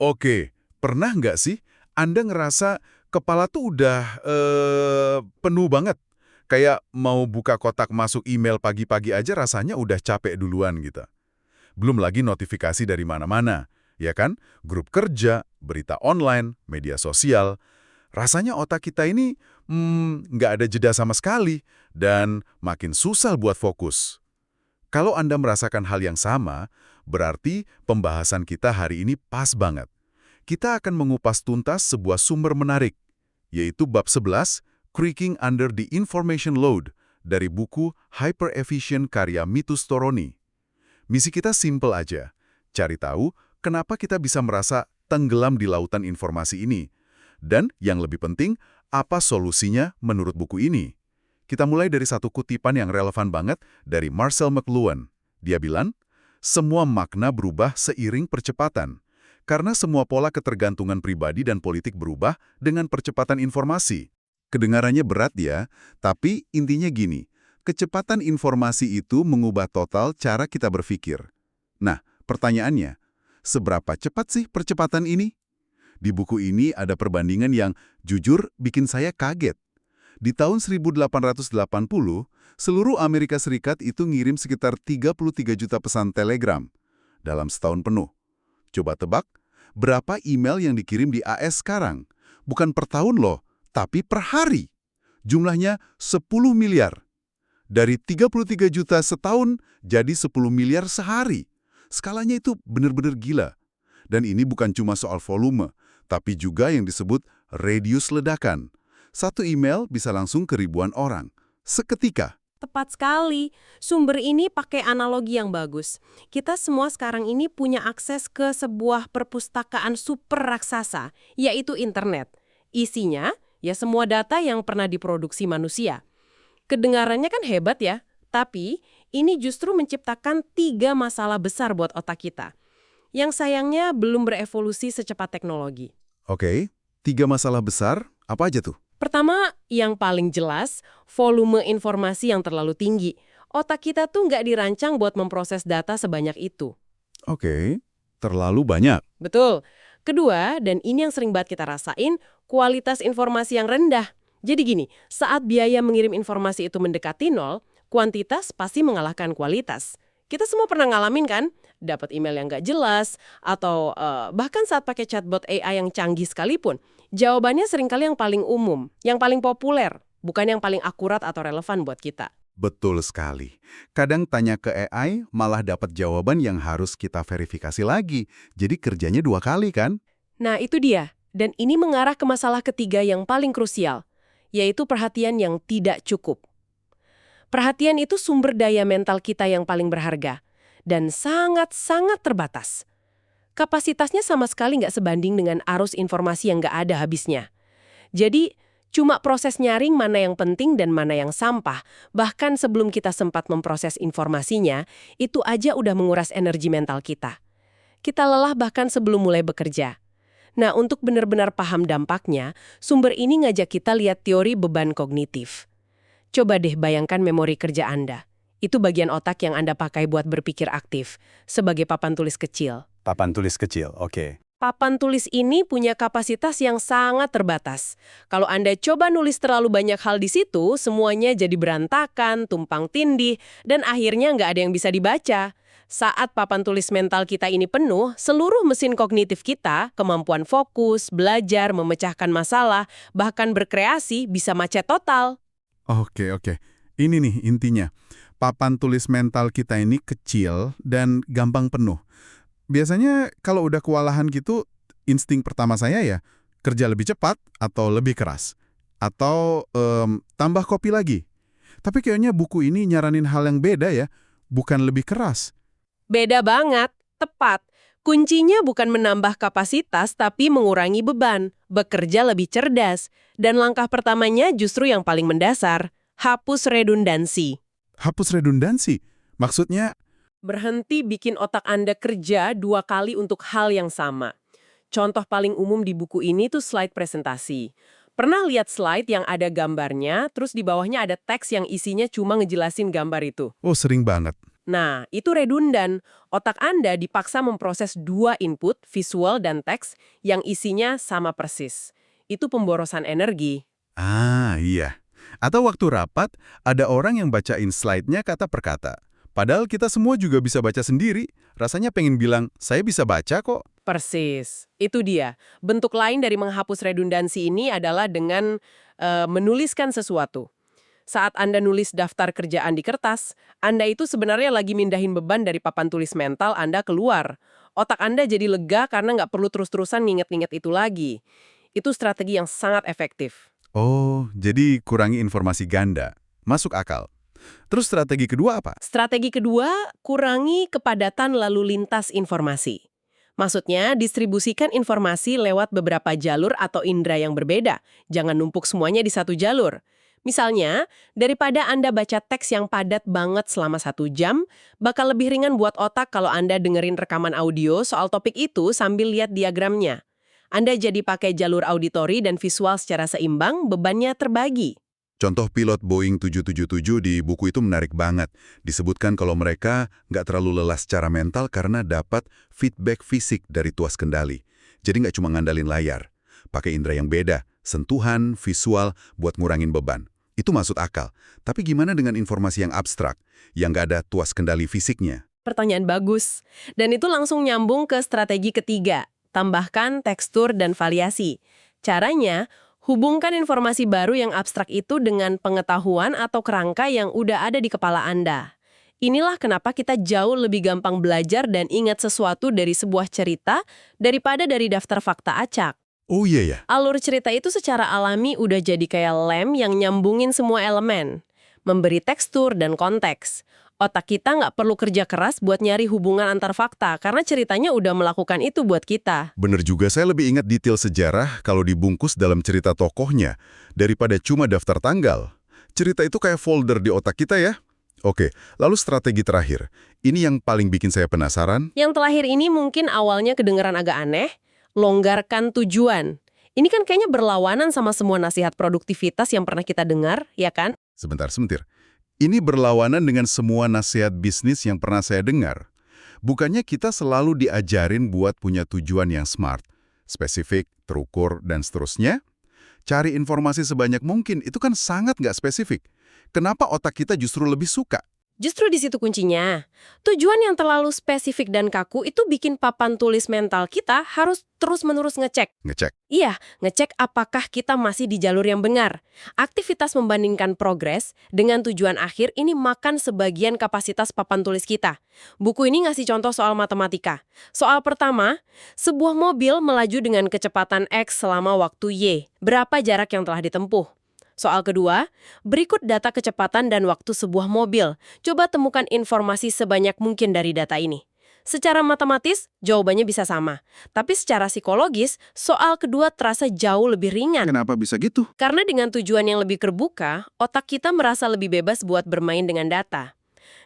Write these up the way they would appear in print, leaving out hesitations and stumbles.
Oke, pernah nggak sih Anda ngerasa kepala tuh udah penuh banget? Kayak mau buka kotak masuk email pagi-pagi aja rasanya udah capek duluan gitu. Belum lagi notifikasi dari mana-mana, ya kan? Grup kerja, berita online, media sosial. Rasanya otak kita ini nggak ada jeda sama sekali dan makin susah buat fokus. Kalau Anda merasakan hal yang sama, berarti pembahasan kita hari ini pas banget. Kita akan mengupas tuntas sebuah sumber menarik, yaitu bab 11, Creaking Under the Information Load, dari buku Hyper Efficient karya Mitus Toroni. Misi kita simple aja, cari tahu kenapa kita bisa merasa tenggelam di lautan informasi ini. Dan yang lebih penting, apa solusinya menurut buku ini? Kita mulai dari satu kutipan yang relevan banget dari Marcel McLuhan. Dia bilang, semua makna berubah seiring percepatan. Karena semua pola ketergantungan pribadi dan politik berubah dengan percepatan informasi. Kedengarannya berat ya, tapi intinya gini, kecepatan informasi itu mengubah total cara kita berpikir. Nah, pertanyaannya, seberapa cepat sih percepatan ini? Di buku ini ada perbandingan yang jujur bikin saya kaget. Di tahun 1880, seluruh Amerika Serikat itu ngirim sekitar 33 juta pesan telegram dalam setahun penuh. Coba tebak, berapa email yang dikirim di AS sekarang? Bukan per tahun loh, tapi per hari. Jumlahnya 10 miliar. Dari 33 juta setahun jadi 10 miliar sehari. Skalanya itu benar-benar gila. Dan ini bukan cuma soal volume, tapi juga yang disebut radius ledakan. Satu email bisa langsung ke ribuan orang. Seketika. Tepat sekali. Sumber ini pakai analogi yang bagus. Kita semua sekarang ini punya akses ke sebuah perpustakaan super raksasa, yaitu internet. Isinya, ya semua data yang pernah diproduksi manusia. Kedengarannya kan hebat ya, tapi ini justru menciptakan 3 masalah besar buat otak kita. Yang sayangnya belum berevolusi secepat teknologi. Oke, 3 masalah besar, apa aja tuh? Pertama, yang paling jelas, volume informasi yang terlalu tinggi. Otak kita tuh nggak dirancang buat memproses data sebanyak itu. Oke, terlalu banyak. Betul. Kedua, dan ini yang sering banget kita rasain, kualitas informasi yang rendah. Jadi gini, saat biaya mengirim informasi itu mendekati nol, kuantitas pasti mengalahkan kualitas. Kita semua pernah ngalamin kan? Dapat email yang nggak jelas, atau bahkan saat pakai chatbot AI yang canggih sekalipun, jawabannya seringkali yang paling umum, yang paling populer, bukan yang paling akurat atau relevan buat kita. Betul sekali. Kadang tanya ke AI, malah dapat jawaban yang harus kita verifikasi lagi. Jadi kerjanya 2 kali kan? Nah, itu dia. Dan ini mengarah ke masalah ketiga yang paling krusial, yaitu perhatian yang tidak cukup. Perhatian itu sumber daya mental kita yang paling berharga, dan sangat-sangat terbatas. Kapasitasnya sama sekali nggak sebanding dengan arus informasi yang nggak ada habisnya. Jadi, cuma proses nyaring mana yang penting dan mana yang sampah, bahkan sebelum kita sempat memproses informasinya, itu aja udah menguras energi mental kita. Kita lelah bahkan sebelum mulai bekerja. Nah, untuk benar-benar paham dampaknya, sumber ini ngajak kita lihat teori beban kognitif. Coba deh bayangkan memori kerja Anda. Itu bagian otak yang Anda pakai buat berpikir aktif, sebagai papan tulis kecil. Papan tulis kecil, oke. Papan tulis ini punya kapasitas yang sangat terbatas. Kalau Anda coba nulis terlalu banyak hal di situ, semuanya jadi berantakan, tumpang tindih, dan akhirnya nggak ada yang bisa dibaca. Saat papan tulis mental kita ini penuh, seluruh mesin kognitif kita, kemampuan fokus, belajar, memecahkan masalah, bahkan berkreasi bisa macet total. Oke. Ini nih intinya. Papan tulis mental kita ini kecil dan gampang penuh. Biasanya kalau udah kewalahan gitu, insting pertama saya ya, kerja lebih cepat atau lebih keras. Atau tambah kopi lagi. Tapi kayaknya buku ini nyaranin hal yang beda ya, bukan lebih keras. Beda banget, tepat. Kuncinya bukan menambah kapasitas, tapi mengurangi beban, bekerja lebih cerdas. Dan langkah pertamanya justru yang paling mendasar, hapus redundansi. Hapus redundansi? Maksudnya, Berhenti bikin otak Anda kerja 2 kali untuk hal yang sama. Contoh paling umum di buku ini tuh slide presentasi. Pernah lihat slide yang ada gambarnya, terus di bawahnya ada teks yang isinya cuma ngejelasin gambar itu? oh sering banget. Nah, itu redundan. Otak Anda dipaksa memproses dua input, visual dan teks, yang isinya sama persis. Itu pemborosan energi. Ah, iya. Atau waktu rapat, ada orang yang bacain slide-nya kata per kata. Padahal kita semua juga bisa baca sendiri. Rasanya pengen bilang, saya bisa baca kok. Persis. Itu dia. Bentuk lain dari menghapus redundansi ini adalah dengan menuliskan sesuatu. Saat Anda nulis daftar kerjaan di kertas, Anda itu sebenarnya lagi mindahin beban dari papan tulis mental Anda keluar. Otak Anda jadi lega karena nggak perlu terus-terusan nginget-nginget itu lagi. Itu strategi yang sangat efektif. Oh, jadi kurangi informasi ganda. Masuk akal. Terus strategi kedua apa? Strategi kedua, kurangi kepadatan lalu lintas informasi. Maksudnya, distribusikan informasi lewat beberapa jalur atau indera yang berbeda. Jangan numpuk semuanya di satu jalur. Misalnya, daripada Anda baca teks yang padat banget selama 1 jam, bakal lebih ringan buat otak kalau Anda dengerin rekaman audio soal topik itu sambil lihat diagramnya. Anda jadi pakai jalur auditori dan visual secara seimbang, bebannya terbagi. Contoh pilot Boeing 777 di buku itu menarik banget. Disebutkan kalau mereka nggak terlalu lelah secara mental karena dapat feedback fisik dari tuas kendali. Jadi nggak cuma ngandalin layar. Pakai indera yang beda, sentuhan, visual, buat ngurangin beban. Itu masuk akal. Tapi gimana dengan informasi yang abstrak, yang nggak ada tuas kendali fisiknya? Pertanyaan bagus. Dan itu langsung nyambung ke strategi ketiga. Tambahkan tekstur dan variasi. Caranya, hubungkan informasi baru yang abstrak itu dengan pengetahuan atau kerangka yang udah ada di kepala Anda. Inilah kenapa kita jauh lebih gampang belajar dan ingat sesuatu dari sebuah cerita daripada dari daftar fakta acak. Oh iya ya. Alur cerita itu secara alami udah jadi kayak lem yang nyambungin semua elemen. Memberi tekstur dan konteks. Otak kita nggak perlu kerja keras buat nyari hubungan antar fakta, karena ceritanya udah melakukan itu buat kita. Bener juga, saya lebih ingat detail sejarah kalau dibungkus dalam cerita tokohnya daripada cuma daftar tanggal. Cerita itu kayak folder di otak kita ya. Oke, lalu strategi terakhir. Ini yang paling bikin saya penasaran. Yang terakhir ini mungkin awalnya kedengeran agak aneh, longgarkan tujuan. Ini kan kayaknya berlawanan sama semua nasihat produktivitas yang pernah kita dengar, ya kan? Sebentar. Ini berlawanan dengan semua nasihat bisnis yang pernah saya dengar. Bukannya kita selalu diajarin buat punya tujuan yang smart, spesifik, terukur, dan seterusnya? Cari informasi sebanyak mungkin, itu kan sangat nggak spesifik. Kenapa otak kita justru lebih suka? Justru di situ kuncinya. Tujuan yang terlalu spesifik dan kaku itu bikin papan tulis mental kita harus terus-menerus ngecek. Ngecek. Iya, ngecek apakah kita masih di jalur yang benar. Aktivitas membandingkan progres dengan tujuan akhir ini makan sebagian kapasitas papan tulis kita. Buku ini ngasih contoh soal matematika. Soal pertama, sebuah mobil melaju dengan kecepatan X selama waktu Y. Berapa jarak yang telah ditempuh? Soal kedua, berikut data kecepatan dan waktu sebuah mobil. Coba temukan informasi sebanyak mungkin dari data ini. Secara matematis, jawabannya bisa sama. Tapi secara psikologis, soal kedua terasa jauh lebih ringan. Kenapa bisa gitu? Karena dengan tujuan yang lebih terbuka, otak kita merasa lebih bebas buat bermain dengan data.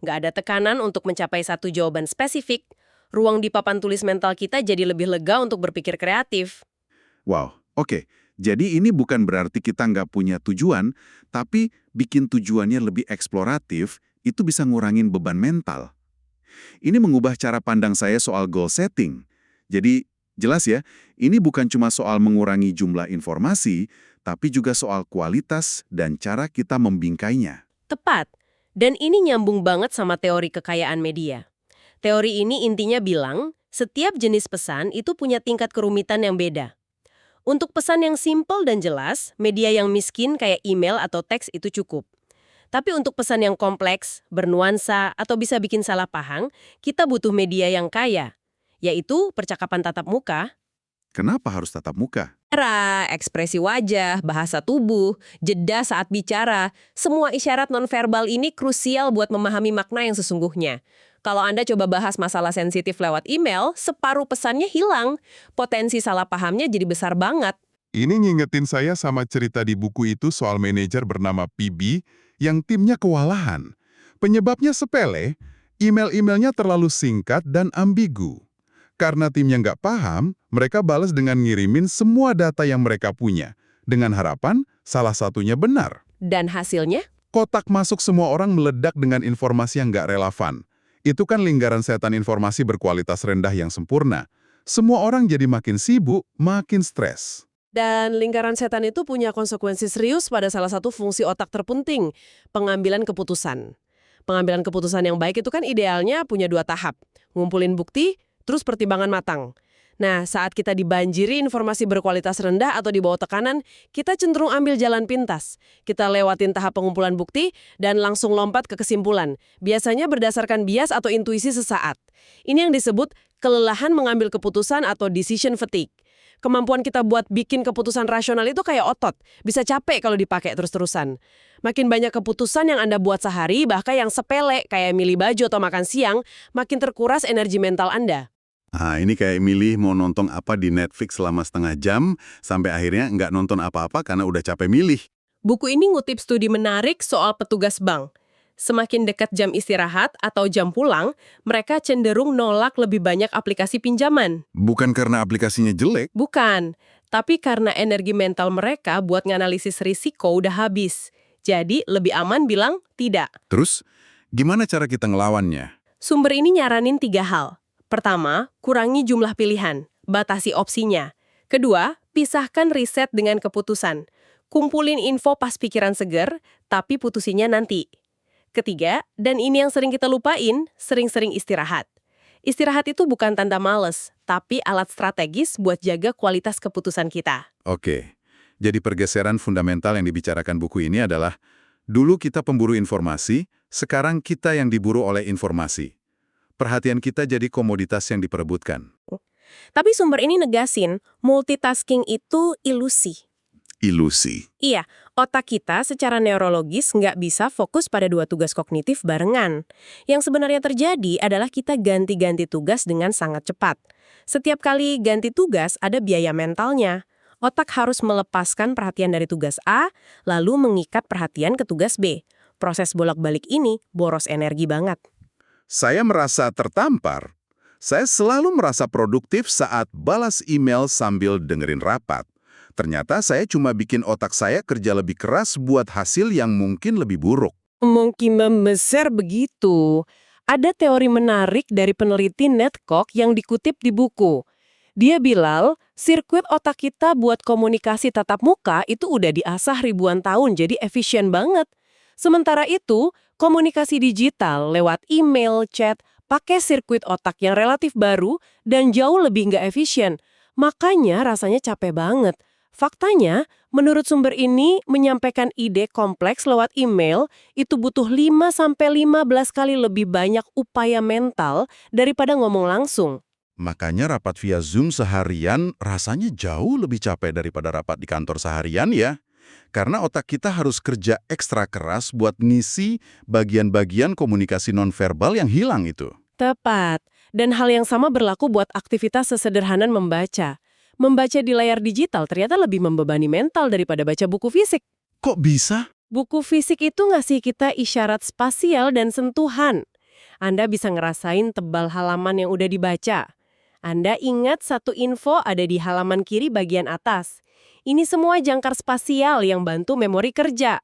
Nggak ada tekanan untuk mencapai satu jawaban spesifik. Ruang di papan tulis mental kita jadi lebih lega untuk berpikir kreatif. Wow, oke. Jadi ini bukan berarti kita nggak punya tujuan, tapi bikin tujuannya lebih eksploratif, itu bisa ngurangin beban mental. Ini mengubah cara pandang saya soal goal setting. Jadi, jelas ya, ini bukan cuma soal mengurangi jumlah informasi, tapi juga soal kualitas dan cara kita membingkainya. Tepat. Dan ini nyambung banget sama teori kekayaan media. Teori ini intinya bilang, setiap jenis pesan itu punya tingkat kerumitan yang beda. Untuk pesan yang simpel dan jelas, media yang miskin kayak email atau teks itu cukup. Tapi untuk pesan yang kompleks, bernuansa, atau bisa bikin salah paham, kita butuh media yang kaya, yaitu percakapan tatap muka. Kenapa harus tatap muka? Cara, ekspresi wajah, bahasa tubuh, jeda saat bicara, semua isyarat nonverbal ini krusial buat memahami makna yang sesungguhnya. Kalau Anda coba bahas masalah sensitif lewat email, separuh pesannya hilang. Potensi salah pahamnya jadi besar banget. Ini ngingetin saya sama cerita di buku itu soal manajer bernama PB yang timnya kewalahan. Penyebabnya sepele, email-emailnya terlalu singkat dan ambigu. Karena timnya nggak paham, mereka balas dengan ngirimin semua data yang mereka punya. Dengan harapan, salah satunya benar. Dan hasilnya? Kotak masuk semua orang meledak dengan informasi yang nggak relevan. Itu kan lingkaran setan informasi berkualitas rendah yang sempurna. Semua orang jadi makin sibuk, makin stres. Dan lingkaran setan itu punya konsekuensi serius pada salah satu fungsi otak terpenting, pengambilan keputusan. Pengambilan keputusan yang baik itu kan idealnya punya 2 tahap. Ngumpulin bukti, terus pertimbangan matang. Nah, saat kita dibanjiri informasi berkualitas rendah atau di bawah tekanan, kita cenderung ambil jalan pintas. Kita lewatin tahap pengumpulan bukti dan langsung lompat ke kesimpulan. Biasanya berdasarkan bias atau intuisi sesaat. Ini yang disebut kelelahan mengambil keputusan atau decision fatigue. Kemampuan kita buat bikin keputusan rasional itu kayak otot. Bisa capek kalau dipakai terus-terusan. Makin banyak keputusan yang Anda buat sehari, bahkan yang sepele kayak milih baju atau makan siang, makin terkuras energi mental Anda. Nah, ini kayak milih mau nonton apa di Netflix selama setengah jam, sampai akhirnya nggak nonton apa-apa karena udah capek milih. Buku ini ngutip studi menarik soal petugas bank. Semakin dekat jam istirahat atau jam pulang, mereka cenderung nolak lebih banyak aplikasi pinjaman. Bukan karena aplikasinya jelek. Bukan, tapi karena energi mental mereka buat nganalisis risiko udah habis. Jadi lebih aman bilang tidak. Terus, gimana cara kita ngelawannya? Sumber ini nyaranin 3 hal. Pertama, kurangi jumlah pilihan, batasi opsinya. Kedua, pisahkan riset dengan keputusan. Kumpulin info pas pikiran seger, tapi putusinnya nanti. Ketiga, dan ini yang sering kita lupain, sering-sering istirahat. Istirahat itu bukan tanda males, tapi alat strategis buat jaga kualitas keputusan kita. Oke, jadi pergeseran fundamental yang dibicarakan buku ini adalah, dulu kita pemburu informasi, sekarang kita yang diburu oleh informasi. Perhatian kita jadi komoditas yang diperebutkan. Tapi sumber ini negasin, multitasking itu ilusi. Ilusi. Iya, otak kita secara neurologis nggak bisa fokus pada 2 tugas kognitif barengan. Yang sebenarnya terjadi adalah kita ganti-ganti tugas dengan sangat cepat. Setiap kali ganti tugas ada biaya mentalnya. Otak harus melepaskan perhatian dari tugas A, lalu mengikat perhatian ke tugas B. Proses bolak-balik ini boros energi banget. Saya merasa tertampar. Saya selalu merasa produktif saat balas email sambil dengerin rapat. Ternyata saya cuma bikin otak saya kerja lebih keras buat hasil yang mungkin lebih buruk. Mungkin membesar begitu. Ada teori menarik dari peneliti Netcock yang dikutip di buku. Dia bilang, sirkuit otak kita buat komunikasi tatap muka itu udah diasah ribuan tahun, jadi efisien banget. Sementara itu, komunikasi digital lewat email, chat, pakai sirkuit otak yang relatif baru dan jauh lebih nggak efisien. Makanya rasanya capek banget. Faktanya, menurut sumber ini, menyampaikan ide kompleks lewat email itu butuh 5-15 kali lebih banyak upaya mental daripada ngomong langsung. Makanya rapat via Zoom seharian rasanya jauh lebih capek daripada rapat di kantor seharian ya. Karena otak kita harus kerja ekstra keras buat ngisi bagian-bagian komunikasi nonverbal yang hilang itu. Tepat. Dan hal yang sama berlaku buat aktivitas sesederhana membaca. Membaca di layar digital ternyata lebih membebani mental daripada baca buku fisik. Kok bisa? Buku fisik itu ngasih kita isyarat spasial dan sentuhan. Anda bisa ngerasain tebal halaman yang udah dibaca. Anda ingat satu info ada di halaman kiri bagian atas. Ini semua jangkar spasial yang bantu memori kerja.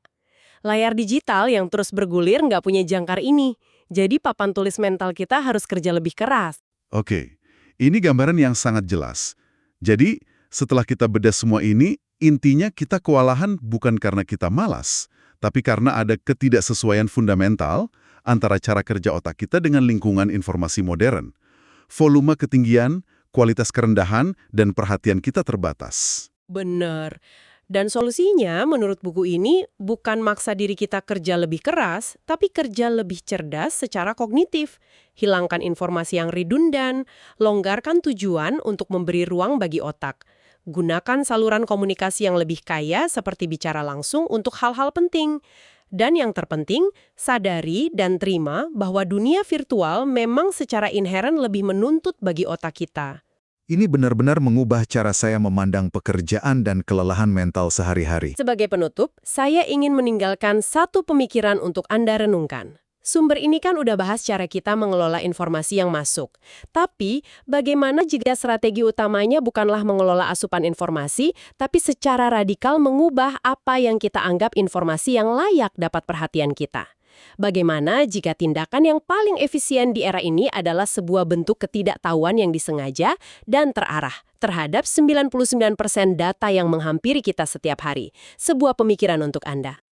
Layar digital yang terus bergulir nggak punya jangkar ini. Jadi papan tulis mental kita harus kerja lebih keras. Oke, ini gambaran yang sangat jelas. Jadi, setelah kita bedah semua ini, intinya kita kewalahan bukan karena kita malas, tapi karena ada ketidaksesuaian fundamental antara cara kerja otak kita dengan lingkungan informasi modern. Volume ketinggian, kualitas kerendahan, dan perhatian kita terbatas. Bener. Dan solusinya menurut buku ini bukan maksa diri kita kerja lebih keras, tapi kerja lebih cerdas secara kognitif. Hilangkan informasi yang redundan, longgarkan tujuan untuk memberi ruang bagi otak. Gunakan saluran komunikasi yang lebih kaya seperti bicara langsung untuk hal-hal penting. Dan yang terpenting, sadari dan terima bahwa dunia virtual memang secara inheren lebih menuntut bagi otak kita. Ini benar-benar mengubah cara saya memandang pekerjaan dan kelelahan mental sehari-hari. Sebagai penutup, saya ingin meninggalkan satu pemikiran untuk Anda renungkan. Sumber ini kan udah bahas cara kita mengelola informasi yang masuk. Tapi, bagaimana jika strategi utamanya bukanlah mengelola asupan informasi, tapi secara radikal mengubah apa yang kita anggap informasi yang layak dapat perhatian kita? Bagaimana jika tindakan yang paling efisien di era ini adalah sebuah bentuk ketidaktahuan yang disengaja dan terarah terhadap 99% data yang menghampiri kita setiap hari? Sebuah pemikiran untuk Anda.